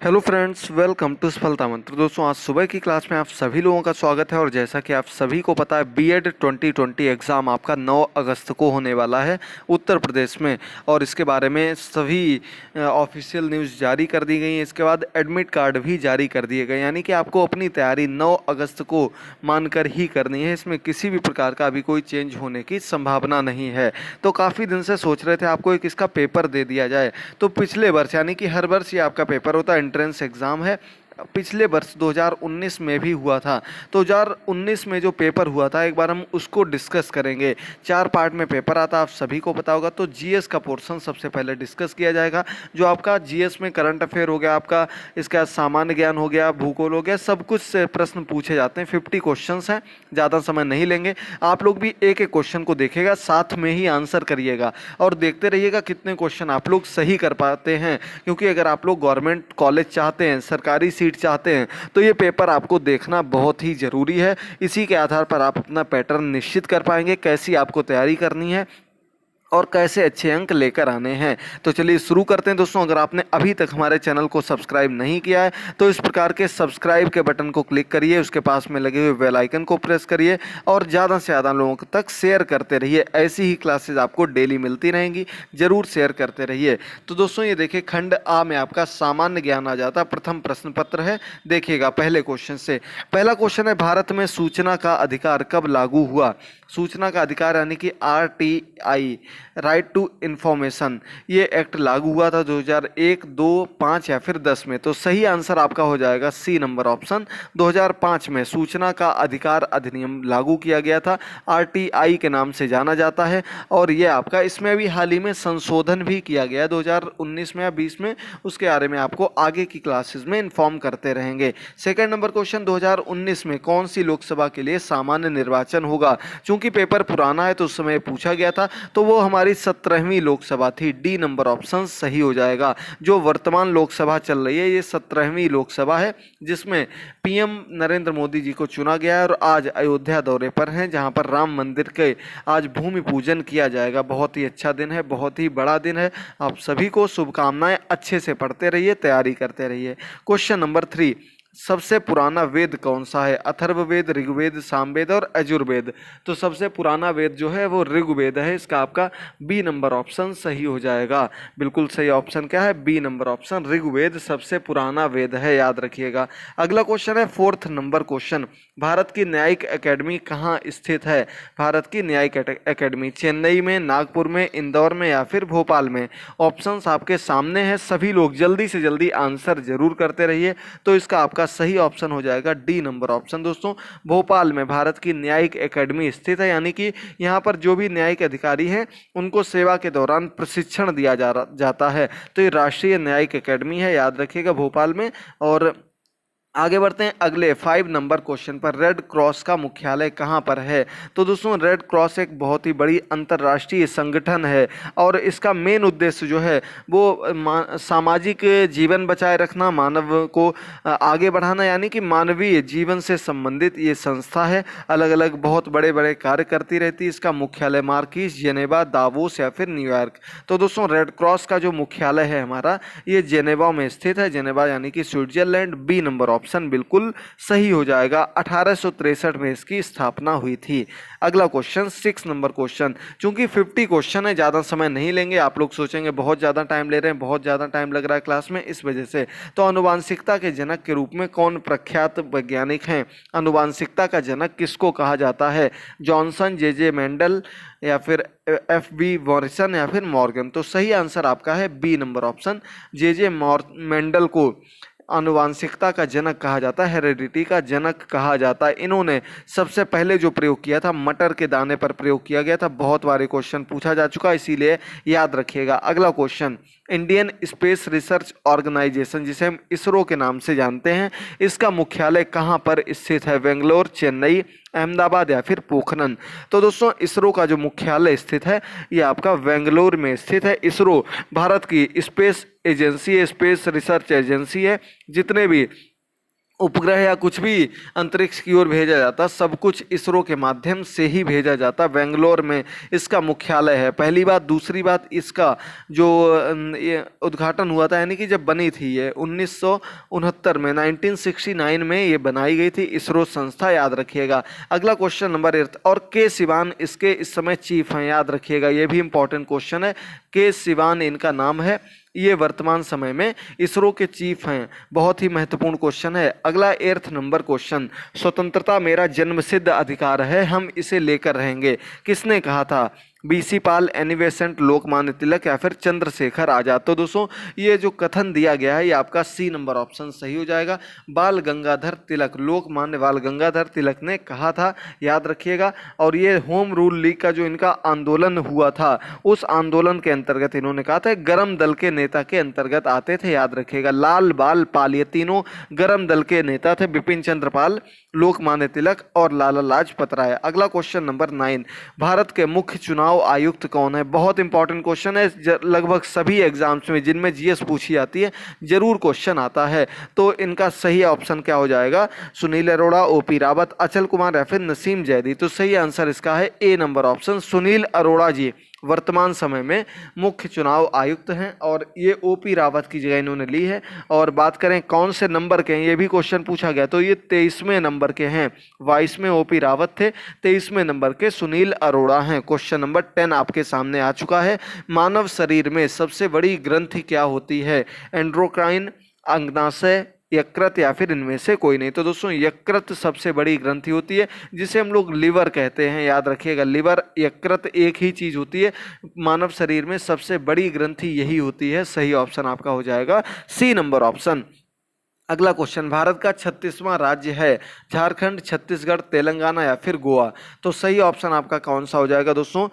Hello friends, welcome to सफलता मंत्र। दोस्तों, आज सुबह की क्लास में आप सभी लोगों का स्वागत है। और जैसा कि आप सभी को पता है, बीएड 2020 एग्ज़ाम आपका 9 अगस्त को होने वाला है उत्तर प्रदेश में। और इसके बारे में सभी ऑफिशियल न्यूज़ जारी कर दी गई है। इसके बाद एडमिट कार्ड भी जारी कर दिए गए, यानी कि आपको अपनी तैयारी 9 अगस्त को मानकर ही करनी है। इसमें किसी भी प्रकार का अभी कोई चेंज होने की संभावना नहीं है। तो काफ़ी दिन से सोच रहे थे आपको एक इसका पेपर दे दिया जाए। तो पिछले वर्ष, यानी कि हर वर्ष ये आपका पेपर होता है, एंट्रेंस एग्ज़ाम है। पिछले वर्ष 2019 में भी हुआ था। तो 2019 में जो पेपर हुआ था, एक बार हम उसको डिस्कस करेंगे। 4 पार्ट में पेपर आता, आप सभी को पता होगा। तो जीएस का पोर्शन सबसे पहले डिस्कस किया जाएगा। जो आपका जीएस में करंट अफेयर हो गया, आपका इसका सामान्य ज्ञान हो गया, भूगोल हो गया, सब कुछ से प्रश्न पूछे जाते हैं। 50 क्वेश्चंस हैं, ज़्यादा समय नहीं लेंगे। आप लोग भी एक एक क्वेश्चन को देखेगा, साथ में ही आंसर करिएगा और देखते रहिएगा कितने क्वेश्चन आप लोग सही कर पाते हैं। क्योंकि अगर आप लोग गवर्नमेंट कॉलेज चाहते हैं, सरकारी सीट चाहते हैं, तो ये पेपर आपको देखना बहुत ही ज़रूरी है। इसी के आधार पर आप अपना पैटर्न निश्चित कर पाएंगे, कैसी आपको तैयारी करनी है और कैसे अच्छे अंक लेकर आने हैं। तो चलिए शुरू करते हैं दोस्तों। अगर आपने अभी तक हमारे चैनल को सब्सक्राइब नहीं किया है, तो इस प्रकार के सब्सक्राइब के बटन को क्लिक करिए, उसके पास में लगे हुए बेल आइकन को प्रेस करिए और ज़्यादा से ज़्यादा लोगों तक शेयर करते रहिए। ऐसी ही क्लासेज आपको डेली मिलती रहेंगी, ज़रूर शेयर करते रहिए। तो दोस्तों, ये देखिए, खंड आ में आपका सामान्य ज्ञान आ जाता है। प्रथम प्रश्न पत्र है, देखिएगा पहले क्वेश्चन से। पहला क्वेश्चन है, भारत में सूचना का अधिकार कब लागू हुआ? सूचना का अधिकार यानी कि आरटीआई, राइट टू इंफॉर्मेशन, ये एक्ट लागू हुआ था 2001, 2, 5 या फिर 10 में। तो सही आंसर आपका हो जाएगा सी नंबर ऑप्शन। 2005 में सूचना का अधिकार अधिनियम लागू किया गया था, आरटीआई के नाम से जाना जाता है। और ये आपका, इसमें अभी हाल ही में संशोधन भी किया गया 2019 में या 20 में। उसके बारे में आपको आगे की क्लासेस में इन्फॉर्म करते रहेंगे। सेकंड नंबर क्वेश्चन, 2019 में कौन सी लोकसभा के लिए सामान्य निर्वाचन होगा? चूंकि पेपर पुराना है तो उस समय पूछा गया था, तो वो हमारी 17वीं लोकसभा थी। डी नंबर ऑप्शन सही हो जाएगा। जो वर्तमान लोकसभा चल रही है, ये 17वीं लोकसभा है, जिसमें पीएम नरेंद्र मोदी जी को चुना गया है और आज अयोध्या दौरे पर हैं, जहां पर राम मंदिर के आज भूमि पूजन किया जाएगा। बहुत ही अच्छा दिन है, बहुत ही बड़ा दिन है। आप सभी को शुभकामनाएं। अच्छे से पढ़ते रहिए, तैयारी करते रहिए। क्वेश्चन नंबर 3, सबसे पुराना वेद कौन सा है? अथर्ववेद, ऋग्वेद, सामवेद और यजुर्वेद। तो सबसे पुराना वेद जो है वो ऋग्वेद है। इसका आपका बी नंबर ऑप्शन सही हो जाएगा। बिल्कुल सही ऑप्शन क्या है? बी नंबर ऑप्शन, ऋग्वेद सबसे पुराना वेद है, याद रखिएगा। अगला क्वेश्चन है, 4th नंबर क्वेश्चन, भारत की न्यायिक अकेडमी कहाँ स्थित है? भारत की न्यायिक अकेडमी चेन्नई में, नागपुर में, इंदौर में या फिर भोपाल में? ऑप्शंस आपके सामने हैं, सभी लोग जल्दी से जल्दी आंसर जरूर करते रहिए। तो इसका आपका सही ऑप्शन हो जाएगा डी नंबर ऑप्शन। दोस्तों, भोपाल में भारत की न्यायिक अकेडमी स्थित है, यानी कि यहाँ पर जो भी न्यायिक अधिकारी हैं उनको सेवा के दौरान प्रशिक्षण दिया जाता है। तो ये राष्ट्रीय न्यायिक अकेडमी है, याद रखिएगा, भोपाल में। और आगे बढ़ते हैं अगले 5 नंबर क्वेश्चन पर। रेड क्रॉस का मुख्यालय कहाँ पर है? तो दोस्तों, रेड क्रॉस एक बहुत ही बड़ी अंतर्राष्ट्रीय संगठन है और इसका मेन उद्देश्य जो है वो सामाजिक जीवन बचाए रखना, मानव को आगे बढ़ाना, यानी कि मानवीय जीवन से संबंधित ये संस्था है। अलग अलग बहुत बड़े बड़े कार्य करती रहती है। इसका मुख्यालय मार्किस, जेनेवा, दावोस या फिर न्यूयॉर्क। तो दोस्तों, रेड क्रॉस का जो मुख्यालय है हमारा, ये जेनेवा में स्थित है। जेनेवा यानी कि स्विट्जरलैंड। बी नंबर ऑप्शन बिल्कुल सही हो जाएगा। 1863 में इसकी स्थापना हुई थी। अगला क्वेश्चन, 6 नंबर क्वेश्चन। चूंकि 50 क्वेश्चन है, ज़्यादा समय नहीं लेंगे। आप लोग सोचेंगे बहुत ज़्यादा टाइम ले रहे हैं, बहुत ज़्यादा टाइम लग रहा है क्लास में, इस वजह से। तो आनुवांशिकता के जनक के रूप में कौन प्रख्यात वैज्ञानिक हैं? आनुवांशिकता का जनक किसको कहा जाता है? जॉनसन, जे मेंडल या फिर FB मॉरिसन या फिर मॉर्गन? तो सही आंसर आपका है बी नंबर ऑप्शन, जे मेंडल को आनुवांशिकता का जनक कहा जाता है, हेरेडिटी का जनक कहा जाता है। इन्होंने सबसे पहले जो प्रयोग किया था, मटर के दाने पर प्रयोग किया गया था। बहुत बार क्वेश्चन पूछा जा चुका है, इसीलिए याद रखिएगा। अगला question, Indian space research organisation, जिसे हम इसरो के नाम से जानते हैं, इसका मुख्यालय कहाँ पर स्थित है? बेंगलोर, चेन्नई, अहमदाबाद या फिर पोखरन? तो दोस्तों, इसरो का जो मुख्यालय स्थित है ये आपका बेंगलोर में स्थित है। इसरो भारत की स्पेस एजेंसी है, स्पेस रिसर्च एजेंसी है। जितने भी उपग्रह या कुछ भी अंतरिक्ष की ओर भेजा जाता, सब कुछ इसरो के माध्यम से ही भेजा जाता। बेंगलोर में इसका मुख्यालय है, पहली बात। दूसरी बात, इसका जो ये उद्घाटन हुआ था, यानी कि जब बनी थी ये 1969 में, 1969 में ये बनाई गई थी इसरो संस्था, याद रखिएगा। अगला क्वेश्चन नंबर 8, और के सिवान इसके इस समय चीफ हैं, याद रखिएगा, ये भी इंपॉर्टेंट क्वेश्चन है। के सिवान इनका नाम है, ये वर्तमान समय में इसरो के चीफ हैं। बहुत ही महत्वपूर्ण क्वेश्चन है। अगला 8 नंबर क्वेश्चन, स्वतंत्रता मेरा जन्मसिद्ध अधिकार है, हम इसे लेकर रहेंगे, किसने कहा था? बीसी पाल, एनी बेसेंट, लोकमान्य तिलक या फिर चंद्रशेखर आजाद। तो दोस्तों ये जो कथन दिया गया है, ये आपका सी नंबर ऑप्शन सही हो जाएगा। बाल गंगाधर तिलक, लोकमान्य बाल गंगाधर तिलक ने कहा था, याद रखिएगा। और ये होम रूल लीग का जो इनका आंदोलन हुआ था, उस आंदोलन के अंतर्गत इन्होंने कहा था, गरम दल के नेता के अंतर्गत आते थे, याद रखिएगा। लाल बाल पाल, ये तीनों गरम दल के नेता थे, बिपिन चंद्र पाल, लोकमान्य तिलक और लाला लाजपत राय। अगला क्वेश्चन नंबर 9, भारत के मुख्य चुनाव आयुक्त कौन है? बहुत इंपॉर्टेंट क्वेश्चन है, लगभग सभी एग्जाम्स में जिनमें जीएस पूछी जाती है जरूर क्वेश्चन आता है। तो इनका सही ऑप्शन क्या हो जाएगा? सुनील अरोड़ा, ओपी रावत, अचल कुमार या फिर नसीम जैदी। तो सही आंसर इसका है ए नंबर ऑप्शन, सुनील अरोड़ा जी वर्तमान समय में मुख्य चुनाव आयुक्त हैं और ये ओपी रावत की जगह इन्होंने ली है। और बात करें कौन से नंबर के हैं, ये भी क्वेश्चन पूछा गया, तो ये 23वें नंबर के हैं। 22वें ओपी रावत थे, 23वें नंबर के सुनील अरोड़ा हैं। क्वेश्चन नंबर 10 आपके सामने आ चुका है। मानव शरीर में सबसे बड़ी ग्रंथि क्या होती है? एंड्रोक्राइन, अंगनाशय, यकृत या फिर इनमें से कोई नहीं। तो दोस्तों यकृत सबसे बड़ी ग्रंथि होती है, जिसे हम लोग लिवर कहते हैं, याद रखिएगा। लिवर, यकृत एक ही चीज होती है। मानव शरीर में सबसे बड़ी ग्रंथि यही होती है। सही ऑप्शन आपका हो जाएगा सी नंबर ऑप्शन। अगला क्वेश्चन, भारत का 36वां राज्य है झारखंड, छत्तीसगढ़, तेलंगाना या फिर गोवा। तो सही ऑप्शन आपका कौन सा हो जाएगा दोस्तों?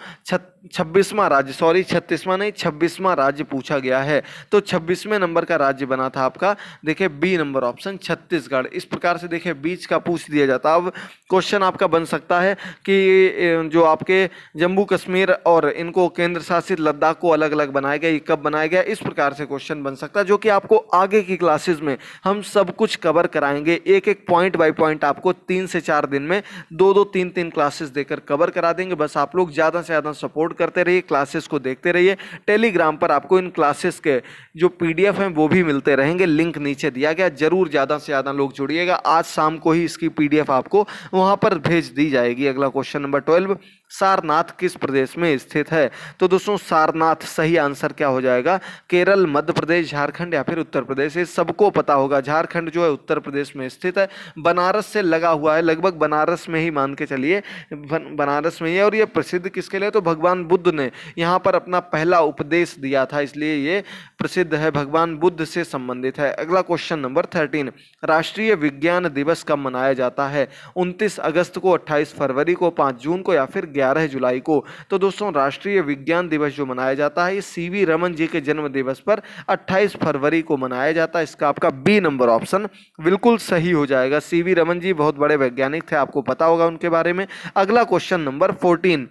26वां राज्य, सॉरी 36वां नहीं, 26वां राज्य पूछा गया है। तो 26वें नंबर का राज्य बना था आपका, देखिए बी नंबर ऑप्शन, छत्तीसगढ़। इस प्रकार से देखिए बीच का पूछ दिया जाता। अब क्वेश्चन आपका बन सकता है कि जो आपके जम्मू कश्मीर और इनको केंद्र शासित लद्दाख को अलग अलग बनाया गया, ये कब बनाया गया? इस प्रकार से क्वेश्चन बन सकता है, जो कि आपको आगे की क्लासेस में हम सब कुछ कवर कराएंगे। एक एक पॉइंट बाय पॉइंट आपको 3 से 4 दिन में 2-2, 3-3 क्लासेस देकर कवर करा देंगे। बस आप लोग ज़्यादा से ज़्यादा सपोर्ट करते रहिए, क्लासेस को देखते रहिए। टेलीग्राम पर आपको इन क्लासेस के जो पीडीएफ हैं वो भी मिलते रहेंगे, लिंक नीचे दिया गया। जरूर ज़्यादा से ज़्यादा लोग जुड़िएगा। आज शाम को ही इसकी पीडीएफ आपको वहाँ पर भेज दी जाएगी। अगला क्वेश्चन नंबर 12, सारनाथ किस प्रदेश में स्थित है? तो दोस्तों सारनाथ सही आंसर क्या हो जाएगा? केरल, मध्य प्रदेश, झारखंड या फिर उत्तर प्रदेश। ये सबको पता होगा, झारखंड जो है उत्तर प्रदेश में स्थित है, बनारस से लगा हुआ है, लगभग बनारस में ही मान के चलिए, बनारस में ही है। और ये प्रसिद्ध किसके लिए? तो भगवान बुद्ध ने यहाँ पर अपना पहला उपदेश दिया था, इसलिए ये प्रसिद्ध है, भगवान बुद्ध से संबंधित है। अगला क्वेश्चन नंबर 13, राष्ट्रीय विज्ञान दिवस कब मनाया जाता है? 29 अगस्त को, 28 फरवरी को, 5 जून को या फिर 11 जुलाई को। तो दोस्तों राष्ट्रीय विज्ञान दिवस जो मनाया जाता है, ये सीवी रमन जी के जन्म दिवस पर 28 फरवरी को मनाया जाता है। इसका आपका बी नंबर ऑप्शन बिल्कुल सही हो जाएगा। सीवी रमन जी बहुत बड़े वैज्ञानिक थे, आपको पता होगा उनके बारे में। अगला क्वेश्चन नंबर 14,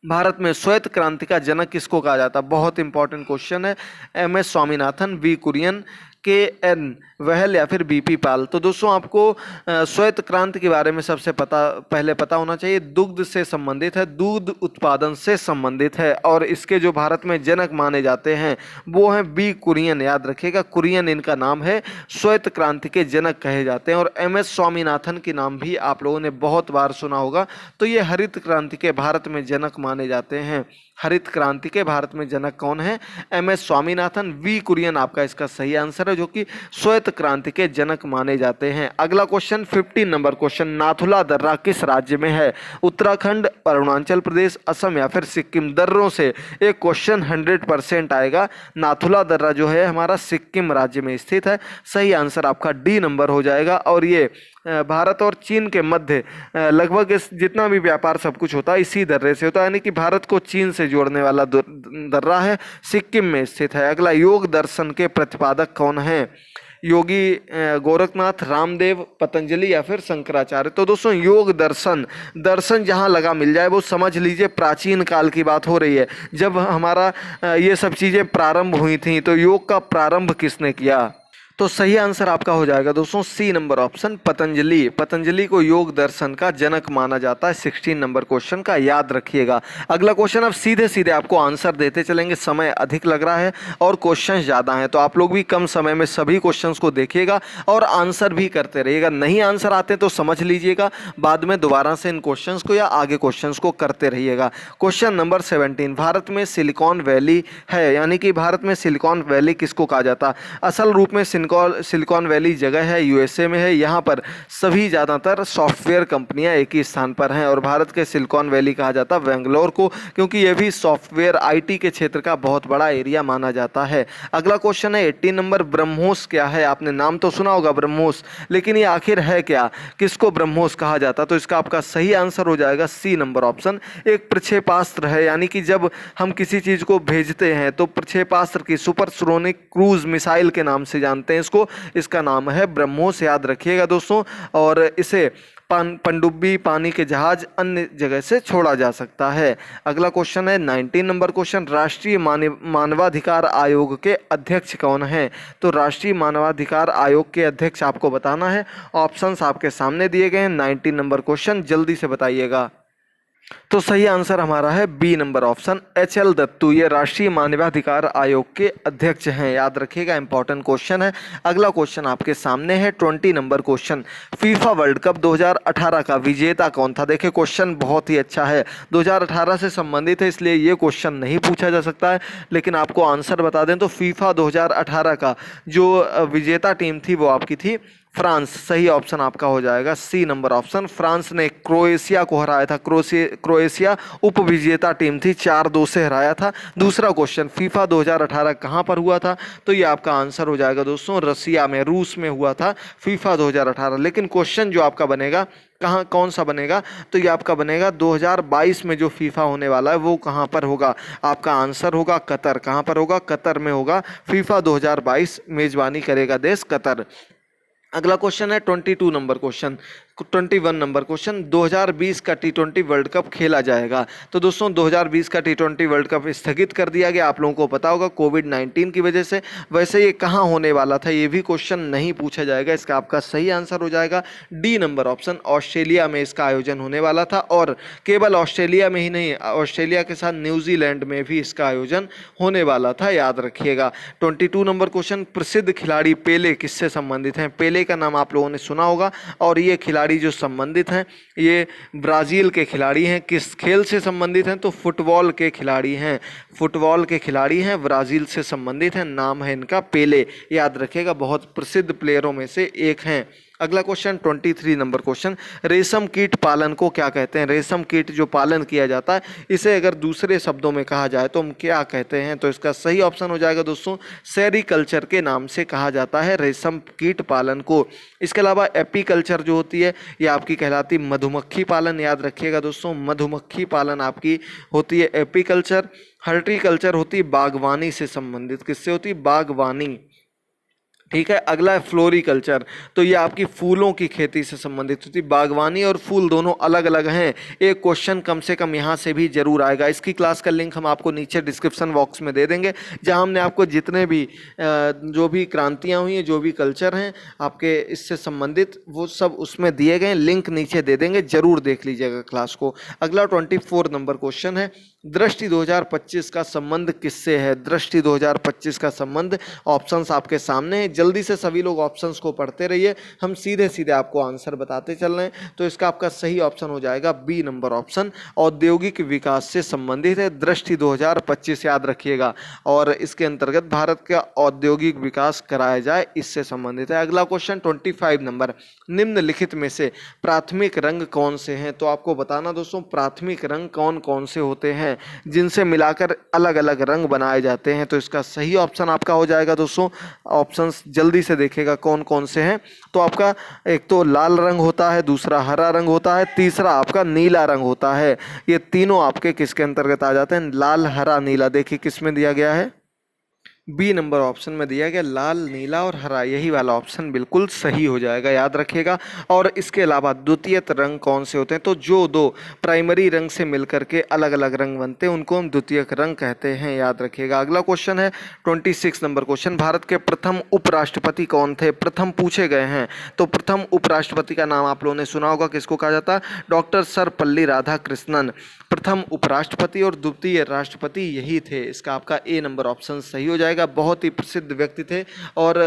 भारत में श्वेत क्रांति का जनक किसको कहा जाता है? बहुत इंपॉर्टेंट क्वेश्चन है। एम.एस. स्वामीनाथन, वी कुरियन, के.एन. वहल या फिर बी.पी. पाल। तो दोस्तों आपको श्वेत क्रांति के बारे में सबसे पहले पता होना चाहिए, दुग्ध से संबंधित है, दूध उत्पादन से संबंधित है। और इसके जो भारत में जनक माने जाते हैं वो हैं बी कुरियन, याद रखिएगा, कुरियन इनका नाम है, श्वेत क्रांति के जनक कहे जाते हैं। और एम.एस. स्वामीनाथन के नाम भी आप लोगों ने बहुत बार सुना होगा। तो ये हरित क्रांति के भारत में जनक माने जाते हैं। हरित क्रांति के भारत में जनक कौन है? एम.एस. स्वामीनाथन, वी कुरियन आपका इसका सही आंसर है, जो कि श्वेत क्रांति के जनक माने जाते हैं। अगला क्वेश्चन 15 नंबर क्वेश्चन, नाथुला दर्रा किस राज्य में है? उत्तराखंड, अरुणाचल प्रदेश, असम या फिर सिक्किम। दर्रों से एक क्वेश्चन 100% आएगा। नाथुला दर्रा जो है हमारा सिक्किम राज्य में स्थित है। सही आंसर आपका डी नंबर हो जाएगा। और ये भारत और चीन के मध्य लगभग जितना भी व्यापार सब कुछ होता है इसी दर्रे से होता है, यानी कि भारत को चीन से जोड़ने वाला दर्रा है, सिक्किम में स्थित है। अगला, योग दर्शन के प्रतिपादक कौन है? योगी गोरखनाथ, रामदेव, पतंजलि या फिर शंकराचार्य। तो दोस्तों योग दर्शन जहां लगा मिल जाए वो समझ लीजिए प्राचीन काल की बात हो रही है। जब हमारा ये सब चीज़ें प्रारंभ हुई थी, तो योग का प्रारंभ किसने किया? तो सही आंसर आपका हो जाएगा दोस्तों C number option Patanjali. Patanjali को योग दर्शन का जनक माना जाता है। 16 नंबर क्वेश्चन का याद रखिएगा। अगला क्वेश्चन अब सीधे सीधे आपको आंसर देते चलेंगे, समय अधिक लग रहा है और क्वेश्चन ज़्यादा हैं, तो आप लोग भी कम समय में सभी क्वेश्चन को देखिएगा और आंसर भी करते रहिएगा। नहीं आंसर आते तो समझ लीजिएगा, बाद में दोबारा से इन क्वेश्चन को या आगे क्वेश्चन को करते रहिएगा। क्वेश्चन नंबर 17, भारत में सिलिकॉन वैली है, यानी कि भारत में सिलिकॉन वैली किसको कहा जाता है? असल रूप में सिलिकॉन वैली जगह है, यूएसए में है। यहाँ पर सभी ज़्यादातर सॉफ्टवेयर कंपनियां एक ही स्थान पर हैं और भारत के सिलिकॉन वैली कहा जाता है बेंगलोर को, क्योंकि यह भी सॉफ्टवेयर आईटी के क्षेत्र का बहुत बड़ा एरिया माना जाता है। अगला क्वेश्चन है 18 नंबर, ब्रह्मोस क्या है? आपने नाम तो सुना होगा ब्रह्मोस, लेकिन ये आखिर है क्या? किसको ब्रह्मोस कहा जाता? तो इसका आपका सही आंसर हो जाएगा सी नंबर ऑप्शन, एक प्रक्षेपास्त्र है। यानी कि जब हम किसी चीज को भेजते हैं तो प्रक्षेपास्त्र की सुपरसोनिक क्रूज मिसाइल के नाम से जानते हैं इसको, इसका नाम है ब्रह्मोस, याद रखिएगा दोस्तों। और इसे पनडुब्बी, पानी के जहाज, अन्य जगह से छोड़ा जा सकता है। अगला क्वेश्चन है 19 नंबर क्वेश्चन, राष्ट्रीय मानवाधिकार आयोग के अध्यक्ष कौन है? तो राष्ट्रीय मानवाधिकार आयोग के अध्यक्ष आपको बताना है। ऑप्शंस आपके सामने दिए गए हैं। 19 नंबर क्वेश्चन जल्दी से बताइएगा। तो सही आंसर हमारा है B number option, H L. Dattu. ये राष्ट्रीय मानवाधिकार आयोग के अध्यक्ष हैं, याद रखिएगा, इंपॉर्टेंट क्वेश्चन है। अगला क्वेश्चन आपके सामने है 20 number question, FIFA world cup 2018 का विजेता कौन था? देखिए क्वेश्चन बहुत ही अच्छा है, 2018 से संबंधित है, इसलिए ये क्वेश्चन नहीं पूछा जा सकता है, लेकिन आपको आंसर बता दें तो फीफा 2018 का जो विजेता टीम थी वो आपकी थी फ्रांस। सही ऑप्शन आपका हो जाएगा सी नंबर ऑप्शन, फ्रांस ने क्रोएशिया को हराया था। क्रोएशिया उप विजेता टीम थी, 4-2 से हराया था। दूसरा क्वेश्चन, फीफा 2018 कहाँ पर हुआ था? तो ये आपका आंसर हो जाएगा दोस्तों रसिया में, रूस में हुआ था फीफा 2018। लेकिन क्वेश्चन जो आपका बनेगा कहाँ, कौन सा बनेगा? तो ये आपका बनेगा 2022 में जो फीफा होने वाला है वो कहाँ पर होगा? आपका आंसर होगा कतर। कहाँ पर होगा? कतर में होगा। फीफा 2022 मेजबानी करेगा देश कतर। अगला क्वेश्चन है 22 नंबर क्वेश्चन, 21 नंबर क्वेश्चन, 2020 का टी20 वर्ल्ड कप खेला जाएगा। तो दोस्तों 2020 का टी20 वर्ल्ड कप स्थगित कर दिया गया, आप लोगों को पता होगा कोविड-19 की वजह से। वैसे ये कहाँ होने वाला था ये भी क्वेश्चन नहीं पूछा जाएगा, इसका आपका सही आंसर हो जाएगा डी नंबर ऑप्शन, ऑस्ट्रेलिया में इसका आयोजन होने वाला था। और केवल ऑस्ट्रेलिया में ही नहीं, ऑस्ट्रेलिया के साथ न्यूजीलैंड में भी इसका आयोजन होने वाला था, याद रखिएगा। 22 नंबर क्वेश्चन, प्रसिद्ध खिलाड़ी पेले किससे संबंधित हैं? पेले का नाम आप लोगों ने सुना होगा और ये खिलाड़ी जो संबंधित हैं ये ब्राजील के खिलाड़ी हैं। किस खेल से संबंधित हैं? तो फुटबॉल के खिलाड़ी हैं, फुटबॉल के खिलाड़ी हैं, ब्राजील से संबंधित हैं, नाम है इनका पेले, याद रखिएगा, बहुत प्रसिद्ध प्लेयरों में से एक हैं। अगला क्वेश्चन 23 नंबर क्वेश्चन, रेशम कीट पालन को क्या कहते हैं? रेशम कीट जो पालन किया जाता है इसे अगर दूसरे शब्दों में कहा जाए तो हम क्या कहते हैं? तो इसका सही ऑप्शन हो जाएगा दोस्तों सेरीकल्चर के नाम से कहा जाता है रेशम कीट पालन को। इसके अलावा एपीकल्चर जो होती है ये आपकी कहलाती मधुमक्खी पालन, याद रखिएगा दोस्तों, मधुमक्खी पालन आपकी होती है एपीकल्चर। हॉर्टिकल्चर होती है बागवानी से संबंधित, किससे होती है? बागवानी, ठीक है। अगला है फ्लोरिकल्चर, तो ये आपकी फूलों की खेती से संबंधित होती है। बागवानी और फूल दोनों अलग अलग हैं, एक क्वेश्चन कम से कम यहाँ से भी जरूर आएगा। इसकी क्लास का लिंक हम आपको नीचे डिस्क्रिप्शन बॉक्स में दे देंगे, जहाँ हमने आपको जितने भी जो भी क्रांतियाँ हुई हैं, जो भी कल्चर हैं आपके इससे संबंधित, वो सब उसमें दिए गए, लिंक नीचे दे देंगे, जरूर देख लीजिएगा क्लास को। अगला 24 नंबर क्वेश्चन है, दृष्टि 2025 का संबंध किससे है? दृष्टि 2025 का संबंध, ऑप्शंस आपके सामने हैं, जल्दी से सभी लोग ऑप्शंस को पढ़ते रहिए, हम सीधे सीधे आपको आंसर बताते चल रहे हैं। तो इसका आपका सही ऑप्शन हो जाएगा बी नंबर ऑप्शन, औद्योगिक विकास से संबंधित है दृष्टि 2025, याद रखिएगा। और इसके अंतर्गत भारत का औद्योगिक विकास कराया जाए, इससे संबंधित है। अगला क्वेश्चन 25 नंबर, निम्नलिखित में से प्राथमिक रंग कौन से हैं? तो आपको बताना दोस्तों प्राथमिक रंग कौन कौन से होते हैं जिनसे मिलाकर अलग अलग रंग बनाए जाते हैं। तो इसका सही ऑप्शन आपका हो जाएगा दोस्तों, ऑप्शंस जल्दी से देखेगा कौन कौन से हैं। तो आपका एक तो लाल रंग होता है, दूसरा हरा रंग होता है, तीसरा आपका नीला रंग होता है। ये तीनों आपके किसके अंतर्गत आ जाते हैं? लाल, हरा, नीला। देखिए किस में दिया गया है, बी नंबर ऑप्शन में दिया गया लाल, नीला और हरा, यही वाला ऑप्शन बिल्कुल सही हो जाएगा, याद रखिएगा। और इसके अलावा द्वितीयक रंग कौन से होते हैं, तो जो दो प्राइमरी रंग से मिलकर के अलग अलग रंग बनते हैं उनको हम द्वितीयक रंग कहते हैं, याद रखिएगा। अगला क्वेश्चन है 26 नंबर क्वेश्चन, भारत के प्रथम उपराष्ट्रपति कौन थे, प्रथम पूछे गए हैं। तो प्रथम उपराष्ट्रपति का नाम आप लोगों ने सुना होगा, किसको कहा जाता है, डॉक्टर सर्वपल्ली राधाकृष्णन प्रथम उपराष्ट्रपति और द्वितीय राष्ट्रपति यही थे। इसका आपका ए नंबर ऑप्शन सही हो जाएगा। बहुत ही प्रसिद्ध व्यक्ति थे और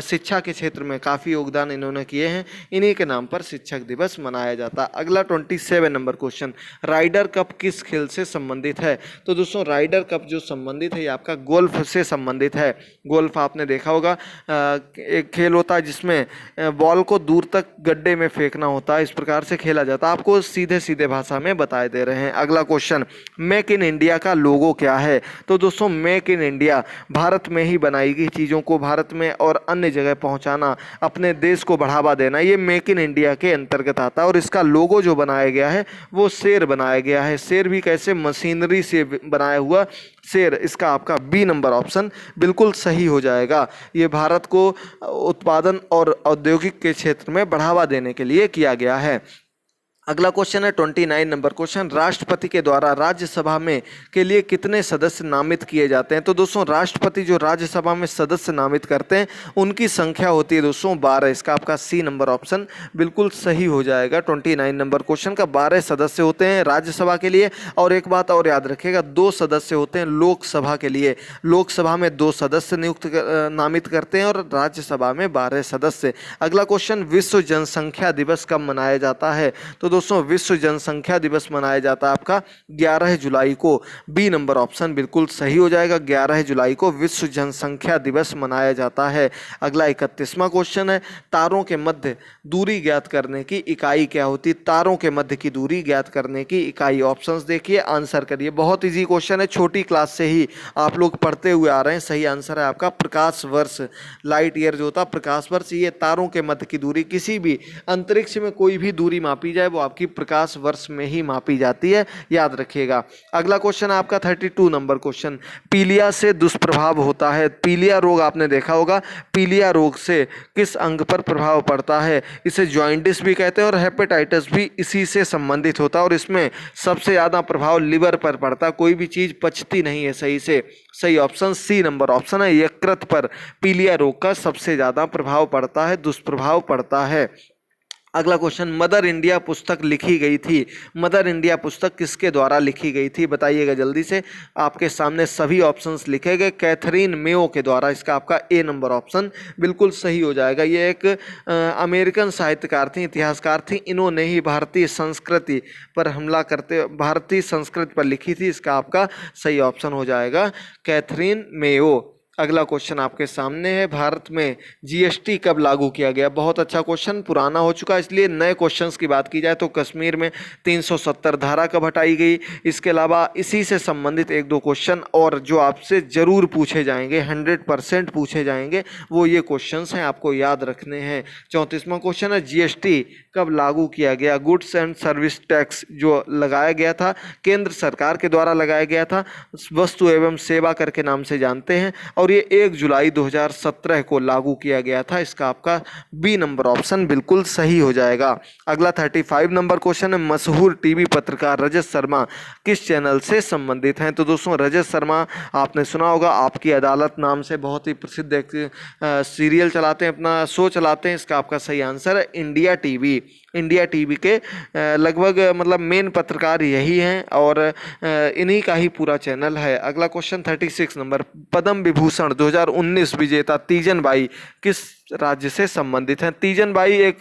शिक्षा के क्षेत्र में काफ़ी योगदान इन्होंने किए हैं, इन्हीं के नाम पर शिक्षक दिवस मनाया जाता है। अगला 27 नंबर क्वेश्चन, राइडर कप किस खेल से संबंधित है। तो दोस्तों राइडर कप जो संबंधित है ये आपका गोल्फ से संबंधित है। गोल्फ आपने देखा होगा, एक खेल होता है जिसमें बॉल को दूर तक गड्ढे में फेंकना होता है, इस प्रकार से खेला जाता है। आपको सीधे सीधे भाषा में बताए दे रहे हैं। अगला क्वेश्चन, मेक इन इंडिया का लोगो क्या है। तो दोस्तों मेक इन इंडिया भारत में ही बनाई गई चीज़ों को भारत में और अन्य जगह पहुंचाना, अपने देश को बढ़ावा देना, ये मेक इन इंडिया के अंतर्गत आता है। और इसका लोगो जो बनाया गया है वो शेर बनाया गया है। शेर भी कैसे, मशीनरी से बनाया हुआ शेर। इसका आपका बी नंबर ऑप्शन बिल्कुल सही हो जाएगा। ये भारत को उत्पादन और औद्योगिक के क्षेत्र में बढ़ावा देने के लिए किया गया है। अगला क्वेश्चन है 29 नंबर क्वेश्चन, राष्ट्रपति के द्वारा राज्यसभा में के लिए कितने सदस्य नामित किए जाते हैं। तो दोस्तों राष्ट्रपति जो राज्यसभा में सदस्य नामित करते हैं उनकी संख्या होती है दोस्तों 12। इसका आपका सी नंबर ऑप्शन बिल्कुल सही हो जाएगा। 29 नंबर क्वेश्चन का 12 सदस्य होते हैं राज्यसभा के लिए। और एक बात और याद रखिएगा, 2 सदस्य होते हैं लोकसभा के लिए। लोकसभा में 2 सदस्य नामित करते हैं और राज्यसभा में 12 सदस्य। अगला क्वेश्चन, विश्व जनसंख्या दिवस कब मनाया जाता है। तो दोस्तों विश्व जनसंख्या दिवस मनाया जाता है आपका 11 जुलाई को। बी नंबर ऑप्शन बिल्कुल सही हो जाएगा। 11 जुलाई को विश्व जनसंख्या दिवस मनाया जाता है। अगला 31वां क्वेश्चन है, तारों के मध्य दूरी ज्ञात करने की इकाई क्या होती है। तारों के मध्य की दूरी ज्ञात करने की इकाई, ऑप्शंस देखिए, आंसर करिए। बहुत इजी क्वेश्चन है, छोटी क्लास से ही आप लोग पढ़ते हुए आ रहे हैं। सही आंसर है आपका प्रकाश वर्ष। लाइट ईयर जो होता है प्रकाश वर्ष, ये तारों के मध्य की दूरी, किसी भी अंतरिक्ष में कोई भी दूरी मापी जाए वो आपकी प्रकाश वर्ष में ही मापी जाती है, याद रखिएगा। अगला क्वेश्चन आपका 32 नंबर क्वेश्चन, पीलिया से दुष्प्रभाव होता है। पीलिया रोग आपने देखा होगा, पीलिया रोग से किस अंग पर प्रभाव पड़ता है। इसे जॉइंटिस भी कहते हैं और हेपेटाइटिस भी इसी से संबंधित होता है। और इसमें सबसे ज़्यादा प्रभाव लिवर पर पड़ता है, कोई भी चीज़ पचती नहीं है सही से। सही ऑप्शन सी नंबर ऑप्शन है, यकृत पर पीलिया रोग का सबसे ज़्यादा प्रभाव पड़ता है, दुष्प्रभाव पड़ता है। अगला क्वेश्चन, मदर इंडिया पुस्तक लिखी गई थी। मदर इंडिया पुस्तक किसके द्वारा लिखी गई थी, बताइएगा जल्दी से। आपके सामने सभी ऑप्शंस लिखे गए, कैथरीन मेयो के द्वारा। इसका आपका ए नंबर ऑप्शन बिल्कुल सही हो जाएगा। ये एक अमेरिकन साहित्यकार थी, इतिहासकार थी। इन्होंने ही भारतीय संस्कृति पर हमला करते, भारतीय संस्कृति पर लिखी थी। इसका आपका सही ऑप्शन हो जाएगा कैथरीन मेयो। अगला क्वेश्चन आपके सामने है, भारत में जीएसटी कब लागू किया गया। बहुत अच्छा क्वेश्चन, पुराना हो चुका, इसलिए नए क्वेश्चंस की बात की जाए तो कश्मीर में 370 धारा कब हटाई गई। इसके अलावा इसी से संबंधित 1-2 क्वेश्चन और जो आपसे जरूर पूछे जाएंगे, 100% पूछे जाएंगे, वो ये क्वेश्चंस हैं, आपको याद रखने हैं। 34वां क्वेश्चन है, जीएसटी कब लागू किया गया। गुड्स एंड सर्विस टैक्स जो लगाया गया था केंद्र सरकार के द्वारा लगाया गया था, वस्तु एवं सेवा कर के नाम से जानते हैं। और ये 1 जुलाई 2017 को लागू किया गया था। इसका आपका बी नंबर ऑप्शन बिल्कुल सही हो जाएगा। अगला 35 नंबर क्वेश्चन है, मशहूर टीवी पत्रकार रजत शर्मा किस चैनल से संबंधित हैं। तो दोस्तों रजत शर्मा आपने सुना होगा, आपकी अदालत नाम से बहुत ही प्रसिद्ध एक सीरियल चलाते हैं, अपना शो चलाते हैं। इसका आपका सही आंसर है इंडिया टीवी। इंडिया टीवी के लगभग मतलब मेन पत्रकार यही हैं और इन्हीं का ही पूरा चैनल है। अगला क्वेश्चन 36 नंबर, पद्म विभूषण 2019 विजेता तीजन बाई किस राज्य से संबंधित हैं। तीजन बाई एक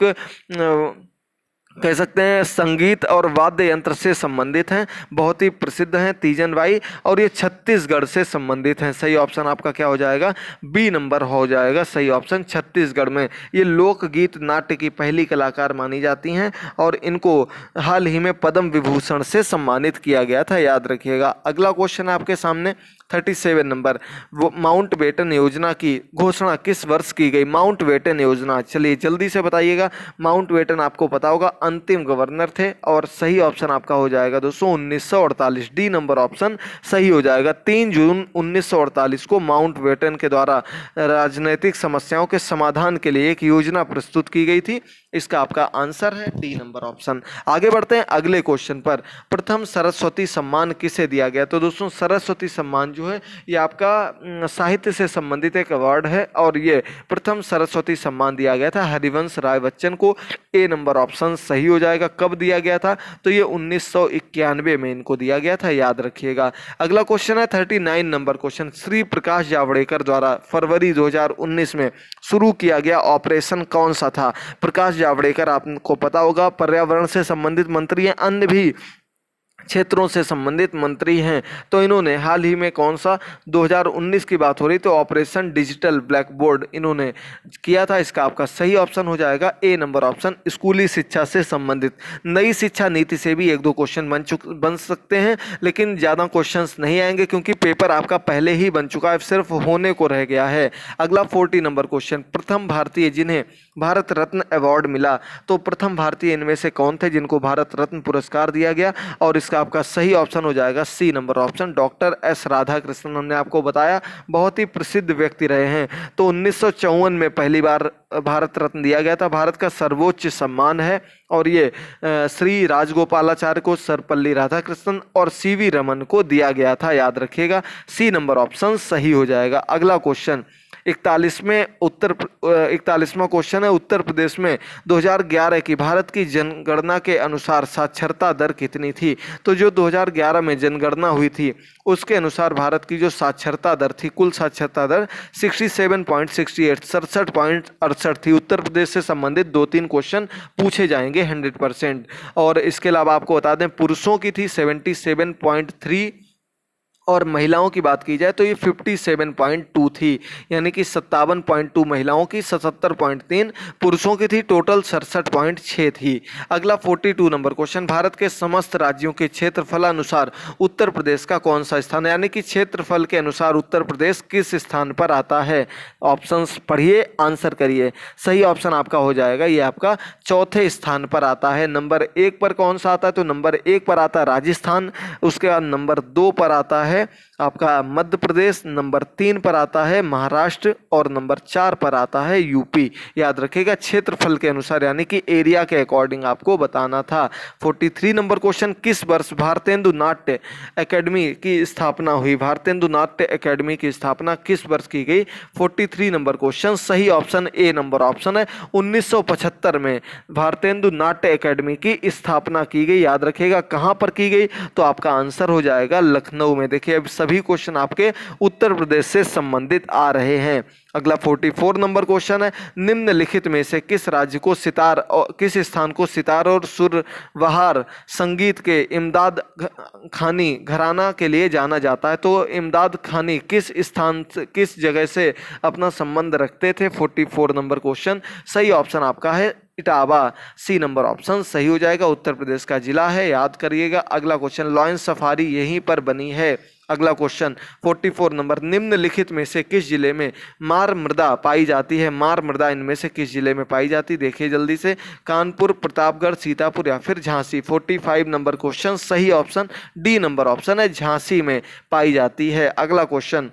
कह सकते हैं संगीत और वाद्य यंत्र से संबंधित हैं, बहुत ही प्रसिद्ध हैं तीजन बाई, और ये छत्तीसगढ़ से संबंधित हैं। सही ऑप्शन आपका क्या हो जाएगा, बी नंबर हो जाएगा सही ऑप्शन। छत्तीसगढ़ में ये लोकगीत नाट्य की पहली कलाकार मानी जाती हैं और इनको हाल ही में पद्म विभूषण से सम्मानित किया गया था, याद रखिएगा। अगला क्वेश्चन आपके सामने 37 नंबर, वो माउंट बेटन योजना की घोषणा किस वर्ष की गई? माउंट बेटन योजना, चलिए जल्दी से बताइएगा। माउंट बेटन आपको पता होगा अंतिम गवर्नर थे और सही ऑप्शन आपका हो जाएगा दोस्तों 1948, डी नंबर ऑप्शन सही हो जाएगा। 3 जून 1948 को माउंट बेटन के द्वारा राजनीतिक समस्याओं के समाधान के लिए एक योजना प्रस्तुत की गई थी। इसका आपका आंसर है डी नंबर ऑप्शन। आगे बढ़ते हैं अगले क्वेश्चन पर। प्रथम सरस्वती सम्मान किसे दिया गया? तो दोस्तों सरस्वती सम्मान जो है ये आपका साहित्य से संबंधित एक अवार्ड है और ये प्रथम सरस्वती सम्मान दिया गया था हरिवंश राय बच्चन को। ए नंबर ऑप्शन सही हो जाएगा। कब दिया गया था? तो ये 1991 में इनको दिया गया था, याद रखिएगा। अगला क्वेश्चन है 39 नंबर क्वेश्चन। श्री प्रकाश जावड़ेकर द्वारा फरवरी 2019 में शुरू किया गया ऑपरेशन कौन सा था? प्रकाश जावड़ेकर आपको पता होगा पर्यावरण से संबंधित मंत्री हैं, अन्य भी क्षेत्रों से संबंधित मंत्री हैं। तो इन्होंने हाल ही में कौन सा, 2019 की बात हो रही, तो ऑपरेशन डिजिटल ब्लैक बोर्ड इन्होंने किया था। इसका आपका सही ऑप्शन हो जाएगा ए नंबर ऑप्शन, स्कूली शिक्षा से संबंधित। नई शिक्षा नीति से भी 1-2 क्वेश्चन बन सकते हैं, लेकिन ज़्यादा क्वेश्चंस नहीं आएंगे क्योंकि पेपर आपका पहले ही बन चुका है, सिर्फ होने को रह गया है। अगला 40 नंबर क्वेश्चन। प्रथम भारतीय जिन्हें भारत रत्न अवार्ड मिला, तो प्रथम भारतीय इनमें से कौन थे जिनको भारत रत्न पुरस्कार दिया गया? और इसका आपका सही ऑप्शन हो जाएगा C number option, doctor S Radhakrishnan. हमने आपको बताया बहुत ही प्रसिद्ध व्यक्ति रहे हैं। तो 1954 में पहली बार भारत रत्न दिया गया था, भारत का सर्वोच्च सम्मान है और ये श्री राजगोपालाचार्य को, सर्वपल्ली राधाकृष्णन और सीवी रमन को दिया गया था, याद रखिएगा। सी नंबर ऑप्शन सही हो जाएगा। अगला क्वेश्चन 41वां क्वेश्चन है। उत्तर प्रदेश में 2011 की भारत की जनगणना के अनुसार साक्षरता दर कितनी थी? तो जो 2011 में जनगणना हुई थी उसके अनुसार भारत की जो साक्षरता दर थी, कुल साक्षरता दर 67.68 67.68 थी। उत्तर प्रदेश से संबंधित 2-3 क्वेश्चन पूछे जाएंगे 100%। और इसके अलावा आपको बता दें पुरुषों की थी 77.3 और महिलाओं की बात की जाए तो ये 57.2 थी, यानी कि 57.2 महिलाओं की, 77.3 पुरुषों की थी, टोटल 67.6 थी। अगला 42 नंबर क्वेश्चन। भारत के समस्त राज्यों के क्षेत्रफल अनुसार उत्तर प्रदेश का कौन सा स्थान है? यानी कि क्षेत्रफल के अनुसार उत्तर प्रदेश किस स्थान पर आता है? ऑप्शंस पढ़िए, आंसर करिए। सही ऑप्शन आपका हो जाएगा ये आपका चौथे स्थान पर आता है। नंबर 1 पर कौन सा आता है? तो नंबर 1 पर आता है राजस्थान, उसके बाद नंबर 2 पर आता है आपका मध्य प्रदेश, नंबर 3 पर आता है महाराष्ट्र और नंबर 4 पर आता है यूपी। याद रखिएगा क्षेत्रफल के अनुसार, यानी कि एरिया के अकॉर्डिंग आपको बताना था। 43 नंबर क्वेश्चन। किस वर्ष भारतेंदु नाट्य एकेडमी की स्थापना हुई? भारतेंदु नाट्य एकेडमी की स्थापना किस वर्ष की गई? 43 नंबर क्वेश्चन। सही ऑप्शन ए नंबर ऑप्शन है, 1975 में भारतेंदु नाट्य एकेडमी की स्थापना की गई। याद रखिएगा कहां पर की गई? तो आपका आंसर हो जाएगा लखनऊ में। देखिए अब सभी क्वेश्चन आपके उत्तर प्रदेश से संबंधित आ रहे हैं। अगला 44 नंबर क्वेश्चन है। निम्नलिखित में से किस राज्य को सितार और किस स्थान को सितार और सुरबहार संगीत के इमदाद खानी घराना के लिए जाना जाता है? तो इमदाद खानी किस स्थान से, किस जगह से अपना संबंध रखते थे? 44 नंबर क्वेश्चन। सही ऑप्शन आपका है इटावा, सी नंबर ऑप्शन सही हो जाएगा। उत्तर प्रदेश का जिला है, याद करिएगा। अगला क्वेश्चन। लॉयन सफारी यहीं पर बनी है। अगला क्वेश्चन 44 नंबर। निम्नलिखित में से किस जिले में मार मृदा पाई जाती है? मार मृदा इनमें से किस जिले में पाई जाती है? देखिए जल्दी से, कानपुर, प्रतापगढ़, सीतापुर या फिर झांसी। 45 number question. सही ऑप्शन डी नंबर ऑप्शन है, झांसी में पाई जाती है। अगला क्वेश्चन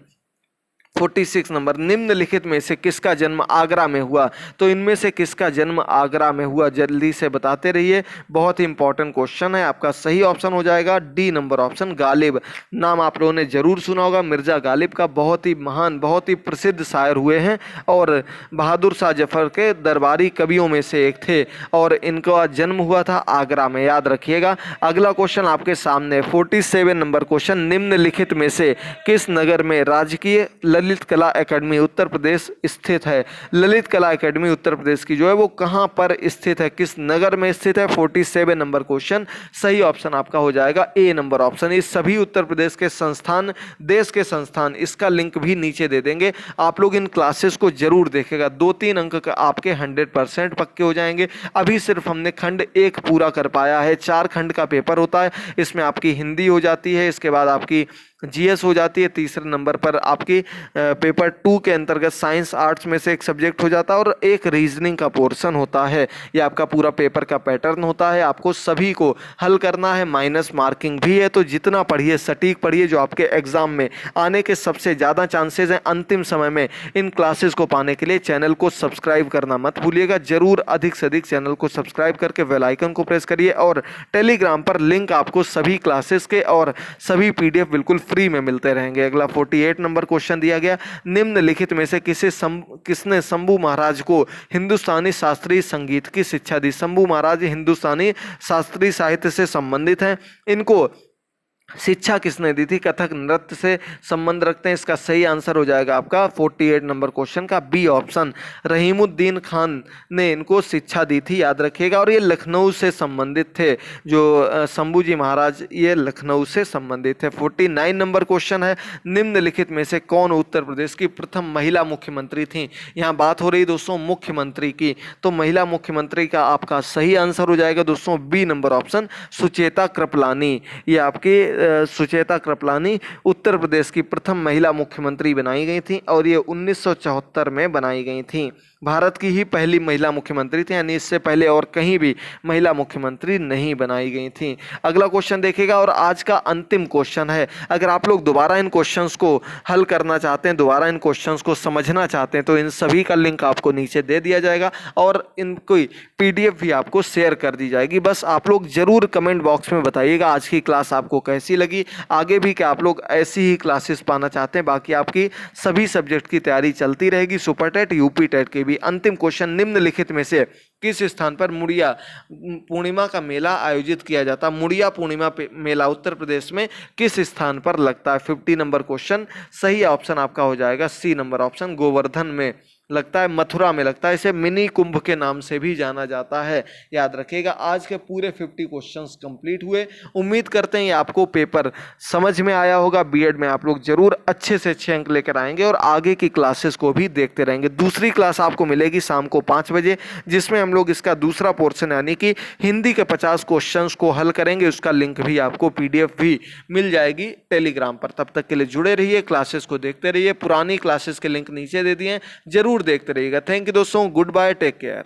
46 नंबर। निम्नलिखित में से किसका जन्म आगरा में हुआ? तो इनमें से किसका जन्म आगरा में हुआ? जल्दी से बताते रहिए, बहुत ही इंपॉर्टेंट क्वेश्चन है। आपका सही ऑप्शन हो जाएगा डी नंबर ऑप्शन, गालिब। नाम आप लोगों ने जरूर सुना होगा मिर्जा गालिब का, बहुत ही महान, बहुत ही प्रसिद्ध शायर हुए हैं और बहादुर शाह जफर के दरबारी कवियों में से एक थे और इनका जन्म हुआ था आगरा में, याद रखिएगा। अगला क्वेश्चन आपके सामने 47 नंबर क्वेश्चन। निम्नलिखित में से किस नगर में राजकीय ललित कला एकेडमी उत्तर प्रदेश स्थित है? ललित कला एकेडमी उत्तर प्रदेश की जो है वो कहां पर स्थित है, किस नगर में स्थित है? 47 नंबर क्वेश्चन। सही ऑप्शन आपका हो जाएगा ए नंबर ऑप्शन। ये सभी उत्तर प्रदेश के संस्थान, देश के संस्थान, इसका लिंक भी नीचे दे देंगे। आप लोग इन क्लासेस को जरूर देखेगा, 2-3 अंक का आपके 100% पक्के हो जाएंगे। अभी सिर्फ हमने खंड 1 पूरा कर पाया है, 4 खंड का पेपर होता है, इसमें आपकी हिंदी हो जाती है, इसके बाद आपकी जीएस हो जाती है। तीसरे नंबर पर आपकी पेपर 2 के अंतर्गत साइंस आर्ट्स में से एक सब्जेक्ट हो जाता है और एक रीजनिंग का पोर्शन होता है। ये आपका पूरा पेपर का पैटर्न होता है, आपको सभी को हल करना है, माइनस मार्किंग भी है। तो जितना पढ़िए, सटीक पढ़िए, जो आपके एग्जाम में आने के सबसे ज़्यादा चांसेस हैं। अंतिम समय में इन क्लासेस को पाने के लिए चैनल को सब्सक्राइब करना मत भूलिएगा। जरूर अधिक से अधिक चैनल को सब्सक्राइब करके बेल आइकन को प्रेस करिए और टेलीग्राम पर लिंक आपको सभी क्लासेस के और सभी पीडीएफ बिल्कुल फ्री में मिलते रहेंगे। अगला 48 नंबर क्वेश्चन दिया गया, निम्नलिखित में से किसने शंभू महाराज को हिंदुस्तानी शास्त्रीय संगीत की शिक्षा दी। शंभू महाराज हिंदुस्तानी शास्त्रीय साहित्य से संबंधित हैं। इनको शिक्षा किसने दी थी? कथक नृत्य से संबंध रखते हैं। इसका सही आंसर हो जाएगा आपका 48 नंबर क्वेश्चन का बी ऑप्शन, रहीमुद्दीन खान ने इनको शिक्षा दी थी, याद रखिएगा। और ये लखनऊ से संबंधित थे, जो शंभू जी महाराज ये लखनऊ से संबंधित थे। 49 नंबर क्वेश्चन है, निम्नलिखित में से कौन उत्तर प्रदेश की प्रथम महिला मुख्यमंत्री थी? यहाँ बात हो रही दोस्तों मुख्यमंत्री की, तो महिला मुख्यमंत्री का आपका सही आंसर हो जाएगा दोस्तों B number option, Sucheta Kripalani. ये आपकी सुचेता कृपलानी उत्तर प्रदेश की प्रथम महिला मुख्यमंत्री बनाई गई थी और ये 1974 में बनाई गई थी। भारत की ही पहली महिला मुख्यमंत्री थी, यानी इससे पहले और कहीं भी महिला मुख्यमंत्री नहीं बनाई गई थी। अगला क्वेश्चन देखिएगा और आज का अंतिम क्वेश्चन है। अगर आप लोग दोबारा इन क्वेश्चंस को हल करना चाहते हैं, दोबारा इन क्वेश्चंस को समझना चाहते हैं, तो इन सभी का लिंक आपको नीचे दे दिया जाएगा और इनकी पीडीएफ भी आपको शेयर कर दी जाएगी। बस आप लोग जरूर कमेंट बॉक्स में बताइएगा आज की क्लास आपको कैसी लगी। आगे भी क्या आप लोग ऐसी ही क्लासेस पाना चाहते हैं? बाकी आपकी सभी सब्जेक्ट की तैयारी चलती रहेगी, सुपर टेट, यूपी टेट के भी। अंतिम क्वेश्चन, निम्नलिखित में से किस स्थान पर मुड़िया पूर्णिमा का मेला आयोजित किया जाता? मुड़िया पूर्णिमा मेला उत्तर प्रदेश में किस स्थान पर लगता है? 50 नंबर क्वेश्चन, सही ऑप्शन आपका हो जाएगा सी नंबर ऑप्शन, गोवर्धन में लगता है, मथुरा में लगता है। इसे मिनी कुंभ के नाम से भी जाना जाता है, याद रखिएगा। आज के पूरे 50 क्वेश्चंस कंप्लीट हुए। उम्मीद करते हैं ये आपको पेपर समझ में आया होगा। बीएड में आप लोग जरूर अच्छे से अच्छे अंक लेकर आएंगे और आगे की क्लासेस को भी देखते रहेंगे। दूसरी क्लास आपको मिलेगी शाम को 5 बजे, जिसमें हम लोग इसका दूसरा पोर्शन यानी कि हिंदी के 50 क्वेश्चंस को हल करेंगे। उसका लिंक भी आपको पीडीएफ भी मिल जाएगी टेलीग्राम पर। तब तक के लिए जुड़े रहिए, क्लासेस को देखते रहिए। पुरानी क्लासेस के लिंक नीचे दे दिए, जरूर देखते रहिएगा। थैंक यू दोस्तों, गुड बाय, टेक केयर।